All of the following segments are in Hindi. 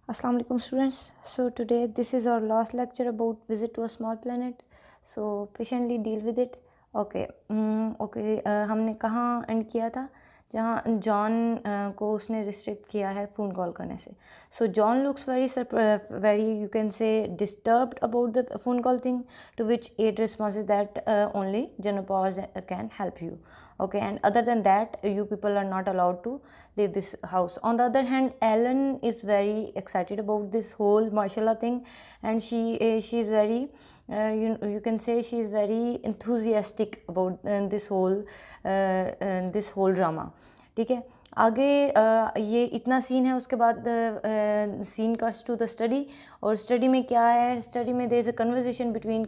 Assalamu alaikum students. So today this is our last lecture about visit to a small planet. So patiently deal with it. Okay. हमने कहाँ एंड किया था? जहाँ जॉन को उसने रिस्ट्रिक्ट किया है फ़ोन कॉल करने से. सो John looks very you can say disturbed about the phone call thing, to which Aid responses that only Janopause can help you. Okay, and other than that, you people are not allowed to leave this house. On the other hand, Ellen is very excited about this whole martial art thing, and she is very you can say she is very enthusiastic about this whole drama. ठीक है. आगे ये इतना सीन है. उसके बाद scene cuts to the study. और स्टडी में क्या है? स्टडी में there is a conversation between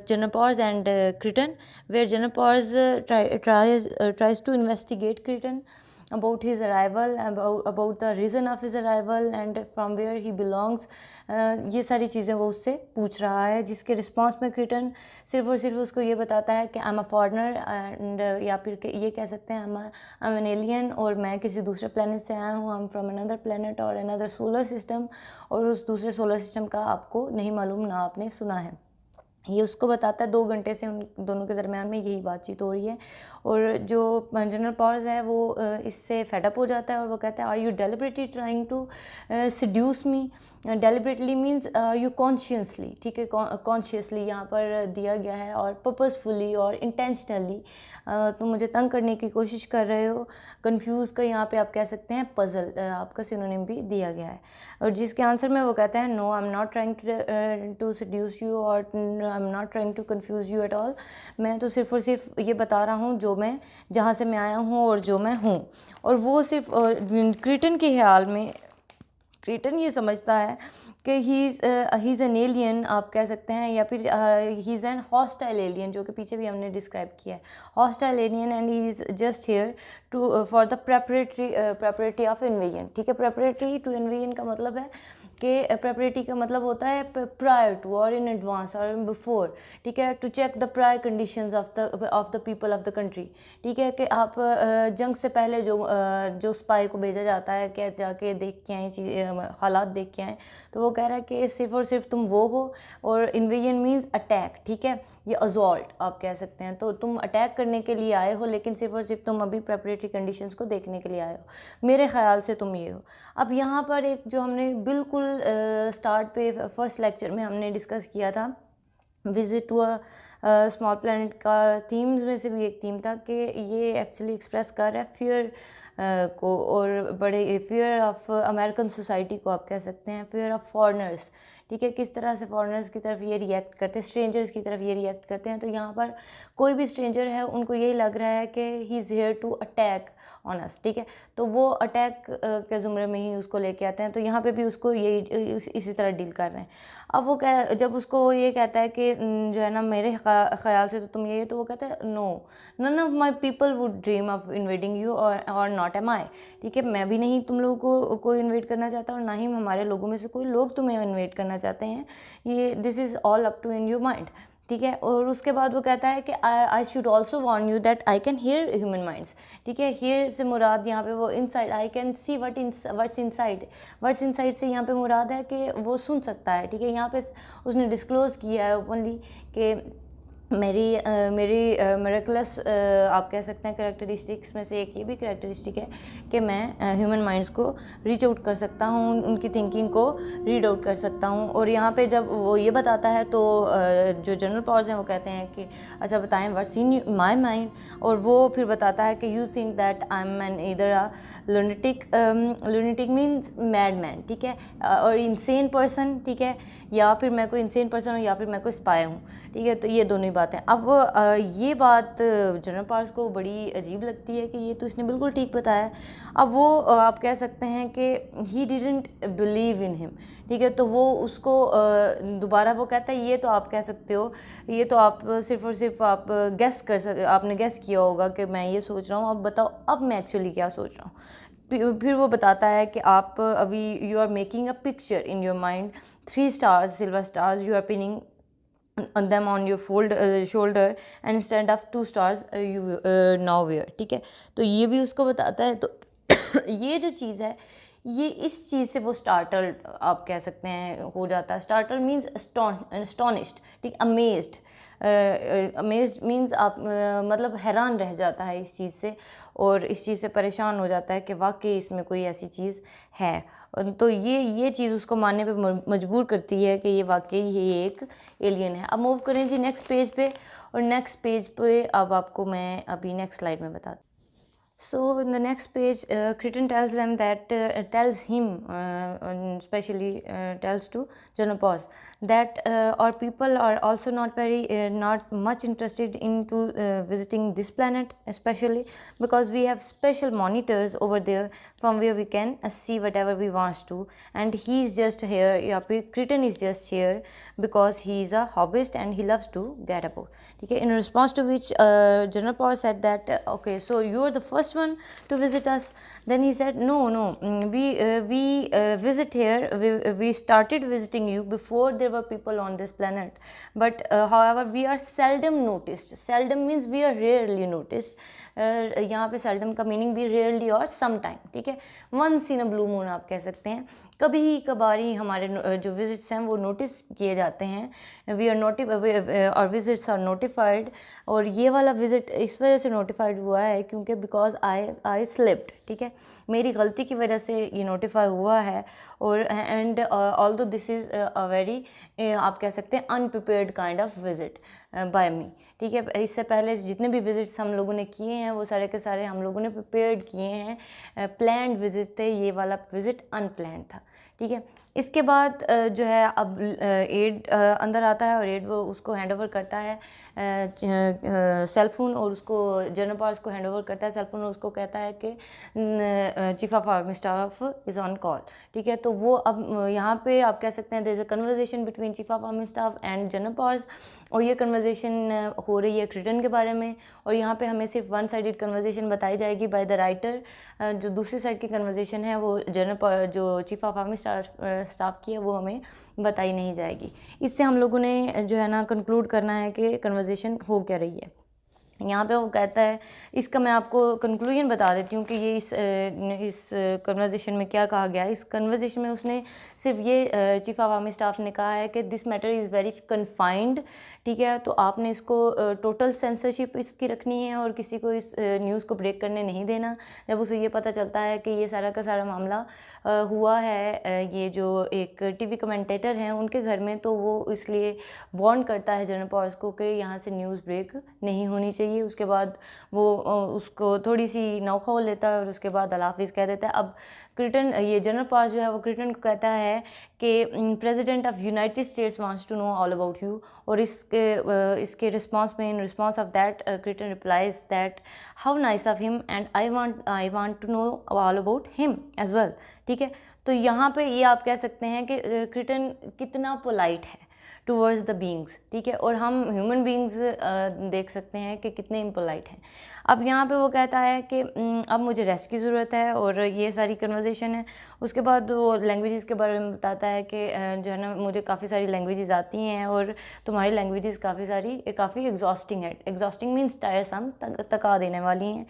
Janopause and Crichton, where Janopause tries to investigate Crichton about his arrival, about the reason of his arrival and from where he belongs. ये सारी चीज़ें वो उससे पूछ रहा है, जिसके रिस्पॉन्स में क्रिटन सिर्फ और सिर्फ उसको ये बताता है कि I am a foreigner and या फिर ये कह सकते हैं आई एम एन एलियन, और मैं किसी दूसरे प्लेनेट से आया हूँ. I am from another planet और अनदर सोलर सिस्टम, और उस दूसरे सोलर सिस्टम का आपको नहीं मालूम, ना आपने सुना है. ये उसको बताता है. 2 घंटे से उन दोनों के दरमियान में यही बातचीत हो रही है. और जो Janopause है वो इससे फेडअप हो जाता है और वो कहता है, are you deliberately trying to seduce me. Deliberately means you consciously. ठीक है, कॉन्शियसली यहाँ पर दिया गया है, और पर्पसफुली और इंटेंशनली तुम मुझे तंग करने की कोशिश कर रहे हो. कन्फ्यूज़ का यहाँ पे आप कह सकते हैं पजल, आपका सिनोनिम भी दिया गया है. और जिसके आंसर में वो कहता है, no I am not trying to seduce you और I am not trying to confuse you at all. मैं तो सिर्फ और सिर्फ ये बता रहा हूँ जो मैं जहाँ से मैं आया हूँ और जो मैं हूँ. और वो सिर्फ क्रिटन के ख्याल में क्रिटन ये समझता है कि ही इज़ एन एलियन आप कह सकते हैं, या फिर he is an hostile alien, जो कि पीछे भी हमने डिस्क्राइब किया है. Hostile alien and he is just here to for the preparatory of invasion. ठीक है, प्रेपरेटरी टू इन्वेजन का मतलब है कि प्रेपरेटरी का मतलब होता है प्रायर टू और इन एडवांस और बिफोर. ठीक है, to check the prior conditions of the people of the country. ठीक है, कि आप जंग से पहले जो स्पाई को भेजा जाता है कि जाके देख के आए, हालात देख के आए, तो वो कह रहा है कि सिर्फ और सिर्फ तुम वो हो. और इन्वेजन मीन्स अटैक. ठीक है, ये असॉल्ट आप कह सकते हैं. तो तुम अटैक करने के लिए आए हो, लेकिन सिर्फ और सिर्फ तुम अभी प्रेपरेटरी कंडीशंस को देखने के लिए आए हो. मेरे ख्याल से तुम ये हो. अब यहाँ पर एक जो हमने बिल्कुल स्टार्ट पे फर्स्ट लेक्चर में हमने डिस्कस किया था, visit to a small planet का थीम्स में से भी एक थीम था कि ये एक्चुअली एक्सप्रेस कर रहा है फियर को, और बड़े फियर ऑफ अमेरिकन सोसाइटी को आप कह सकते हैं, फियर ऑफ फॉरेनर्स. ठीक है, किस तरह से फॉरेनर्स की तरफ ये रिएक्ट करते हैं, स्ट्रेंजर्स की तरफ ये रिएक्ट करते हैं. तो यहाँ पर कोई भी स्ट्रेंजर है, उनको यही लग रहा है कि he is here to attack on us. ठीक है, तो वो अटैक के ज़ुमरे में ही उसको लेके आते हैं. तो यहाँ पे भी उसको यही इसी तरह डील कर रहे हैं. अब वो जब उसको ये कहता है कि जो है ना मेरे ख्याल से तो तुम ये, तो वो कहता है, no none of my people would dream of invading you और नॉट एम आई. ठीक है, मैं भी नहीं तुम लोगों को इन्वेट करना चाहता, और ना ही हमारे लोगों में से कोई लोग तुम्हें इन्वेट करना चाहते हैं. ये this is all up to in your mind. ठीक है, और उसके बाद वो कहता है कि I should also warn you that I can hear human minds. ठीक है, हियर से मुराद यहाँ पे वो inside, I can see words inside से यहाँ पे मुराद है कि वो सुन सकता है. ठीक है, यहाँ पे उसने डिस्क्लोज़ किया है ओपनली कि मेरी मेरेकुलस आप कह सकते हैं करेक्टरिस्टिक्स में से एक ये भी करेक्टरिस्टिक है कि मैं ह्यूमन माइंड्स को रीच आउट कर सकता हूँ, उनकी थिंकिंग को रीड आउट कर सकता हूँ. और यहाँ पे जब वो ये बताता है तो जो Janopause हैं वो कहते हैं कि अच्छा बताएं व्हाट्स इन माय माइंड. और वो फिर बताता है कि you think that I am an either a lunatic means mad man. ठीक है, और इंसेन पर्सन. ठीक है, या फिर मैं कोई इंसेन पर्सन हूँ, या फिर मैं कोई स्पाई हूँ. ठीक है, तो ये दोनों ही बातें. अब ये बात Janopause को बड़ी अजीब लगती है कि ये तो इसने बिल्कुल ठीक बताया. अब वो आप कह सकते हैं कि he didn't believe in him. ठीक है, तो वो उसको दोबारा वो कहता है, ये तो आप कह सकते हो, ये तो आप सिर्फ और सिर्फ आप आपने गेस किया होगा कि मैं ये सोच रहा हूँ. अब बताओ अब मैं एक्चुअली क्या सोच रहा हूँ. फिर वो बताता है कि आप अभी you are making a picture in your mind, 3 stars, silver stars, you are pinning on them on your shoulder and instead of 2 stars you now wear. ठीक है, तो ये भी उसको बताता है. तो ये जो चीज़ है ये इस चीज़ से वो स्टार्टल्ड आप कह सकते हैं हो जाता है। स्टार्टल्ड मीन्स एस्टोनिश्ड, ठीक, अमेज्ड। अमेज्ड मीन्स आप मतलब हैरान रह जाता है इस चीज़ से, और इस चीज़ से परेशान हो जाता है कि वाकई इसमें कोई ऐसी चीज़ है। तो ये चीज़ उसको मानने पे मजबूर करती है कि ये वाकई ही एक एलियन है। अब मूव करें जी नेक्स्ट पेज पे, और नेक्स्ट पेज पे अब आपको मैं अभी नेक्स्ट स्लाइड में बताती हूँ। So in the next page, Crichton tells them that tells him, especially tells to Janopause, that our people are also not much interested into visiting this planet, especially because we have special monitors over there from where we can see whatever we want to, and he's just here. Crichton is just here because he's a hobbyist and he loves to get about. Okay, in response to which Janopause said that okay, so you're the first one to visit us. Then he said no, we visit here, we started visiting you before there were people on this planet, but however we are seldom noticed. Seldom means we are rarely noticed. यहाँ पे seldom का meaning भी rarely और sometime, ठीक है, once in a blue moon आप कह सकते हैं, कभी कभारी हमारे जो विजिट्स हैं वो नोटिस किए जाते हैं। वी आर और विजिट्स आर नोटिफाइड, और ये वाला विज़िट इस वजह से नोटिफाइड हुआ है क्योंकि बिकॉज आई स्लिप्ड, ठीक है, मेरी गलती की वजह से ये नोटिफाई हुआ है। और and although this is a very आप कह सकते हैं unprepared kind of visit by me, ठीक है। इससे पहले जितने भी विज़िट्स हम लोगों ने किए हैं वो सारे के सारे हम लोगों ने प्रिपेयर्ड किए हैं, प्लान्ड विज़िट थे, ये वाला विज़िट अनप्लान्ड था, ठीक है। इसके बाद जो है अब एड अंदर आता है और एड वो उसको हैंड ओवर करता है सेलफोन, और उसको जनरल को हैंड ओवर करता है सेलफोन, और उसको कहता है कि chief of army staff is on call, ठीक है। तो वो अब यहाँ पे आप कह सकते हैं there is a conversation between chief of army staff and general, और ये कन्वर्सेशन हो रही है क्रिटन के बारे में, और यहाँ पे हमें सिर्फ वन साइडेड कन्वर्सेशन बताई जाएगी बाय द राइटर। जो दूसरी साइड की कन्वर्सेशन है वो जो चीफ ऑफ आर्मी स्टाफ की है वो हमें बताई नहीं जाएगी। इससे हम लोगों ने जो है ना कंक्लूड करना है कि कन्वर्सेशन हो क्या रही है। यहाँ पे वो कहता है, इसका मैं आपको कंक्लूजन बता देती हूँ कि ये इस कन्वर्सेशन में क्या कहा गया है। इस कन्वर्सेशन में उसने सिर्फ ये चीफ ऑफ आर्मी स्टाफ ने कहा है कि this matter is very confined, ठीक है, तो आपने इसको टोटल सेंसरशिप इसकी रखनी है और किसी को इस न्यूज़ को ब्रेक करने नहीं देना। जब उसे ये पता चलता है कि ये सारा का सारा मामला हुआ है ये जो एक टीवी कमेंटेटर हैं उनके घर में, तो वो इसलिए वार्न करता है जनरल पॉर्स को कि यहाँ से न्यूज़ ब्रेक नहीं होनी चाहिए। उसके बाद वो उसको थोड़ी सी नौखा लेता है और उसके बाद अल्लाह हाफिज़ कह देता है। अब क्रिटन ये जनरल पॉर्स जो है वो क्रिटन को कहता है कि president of United States wants to know all about you, और इसके रिस्पांस में in response of that Crichton replies that how nice of him and I want to know all about him as well, ठीक है। तो यहाँ पे ये आप कह सकते हैं कि क्रिटन कितना पोलाइट है टूवर्ड्स द बींग्स, ठीक है, और हम ह्यूमन बींग्स देख सकते हैं कि कितने इम्पोलाइट हैं। अब यहाँ पे वो कहता है कि अब मुझे रेस्ट की ज़रूरत है, और ये सारी कन्वर्सेशन है। उसके बाद वो लैंग्वेजेस के बारे में बताता है कि जो है ना मुझे काफ़ी सारी लैंग्वेजेस आती हैं और तुम्हारी लैंग्वेजेस काफ़ी एग्जॉस्टिंग है। एग्जॉस्टिंग मीन्स टायरसम, तका देने वाली हैं।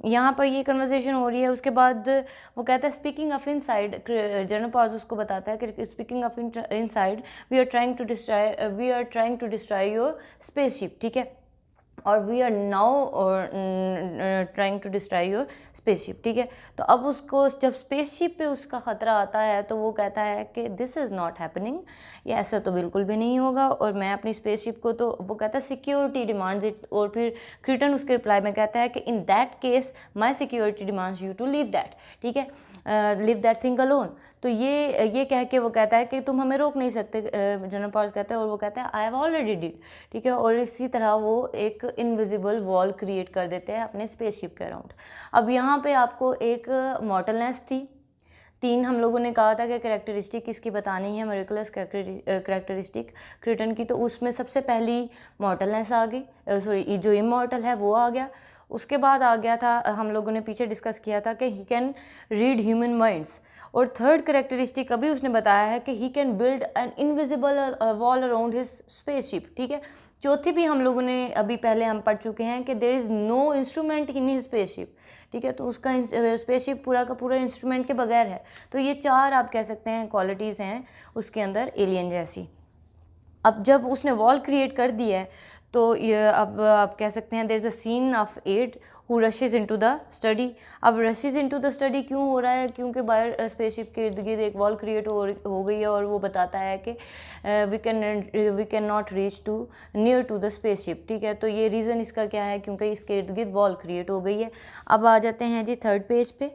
यहाँ पर ये कन्वर्सेशन हो रही है। उसके बाद वो कहता है स्पीकिंग ऑफ इनसाइड, जनरल पॉज उसको बताता है कि speaking of inside we are trying to destroy your spaceship, ठीक है, और we are now trying to destroy your spaceship, ठीक है। तो अब उसको जब स्पेसशिप पे उसका ख़तरा आता है तो वो कहता है कि दिस इज़ नॉट हैपनिंग, ये ऐसा तो बिल्कुल भी नहीं होगा, और मैं अपनी स्पेसशिप को, तो वो कहता है सिक्योरिटी डिमांड्स इट, और फिर क्रिटन उसके रिप्लाई में कहता है कि in that case my security demands you to leave that, ठीक है, लिव दैट थिंग अलोन। तो ये कह के वो कहता है कि तुम हमें रोक नहीं सकते, जनरल पॉज कहता है, और वो कहता है आई हैव ऑलरेडी डिड, ठीक है, और इसी तरह वो एक इनविजिबल वॉल क्रिएट कर देते हैं अपने स्पेसशिप के अराउंड। अब यहाँ पे आपको एक मॉर्टलनेस थी, 3 हम लोगों ने कहा था कि कैरेक्टरिस्टिक इसकी बतानी है, मेरिकुलस कैरेक्टरिस्टिक क्रिटन की, तो उसमें सबसे पहली मॉर्टलनेस आ गई, सॉरी जो इमॉर्टल है वो आ गया। उसके बाद आ गया था, हम लोगों ने पीछे डिस्कस किया था कि he can read human minds, और थर्ड कैरेक्टरिस्टिक अभी उसने बताया है कि he can build an invisible wall around his spaceship, ठीक है। चौथी भी हम लोगों ने अभी पहले हम पढ़ चुके हैं कि there is no instrument in his spaceship, ठीक है, तो उसका स्पेसशिप पूरा का पूरा इंस्ट्रूमेंट के बगैर है। तो ये 4 आप कह सकते हैं क्वालिटीज़ हैं उसके अंदर एलियन जैसी। अब जब उसने वॉल क्रिएट कर दी है तो ये अब आप कह सकते हैं there is a scene of 8 who rushes into the study. अब रशेज इनटू द स्टडी क्यों हो रहा है? क्योंकि बायो स्पेसशिप के इर्द गिर्द एक वॉल क्रिएट हो गई है और वो बताता है कि we can not reach to near to the spaceship. ठीक है, तो ये रीज़न इसका क्या है? क्योंकि इसके इर्द गिर्द वॉल क्रिएट हो गई है। अब आ जाते हैं जी 3rd पेज पे।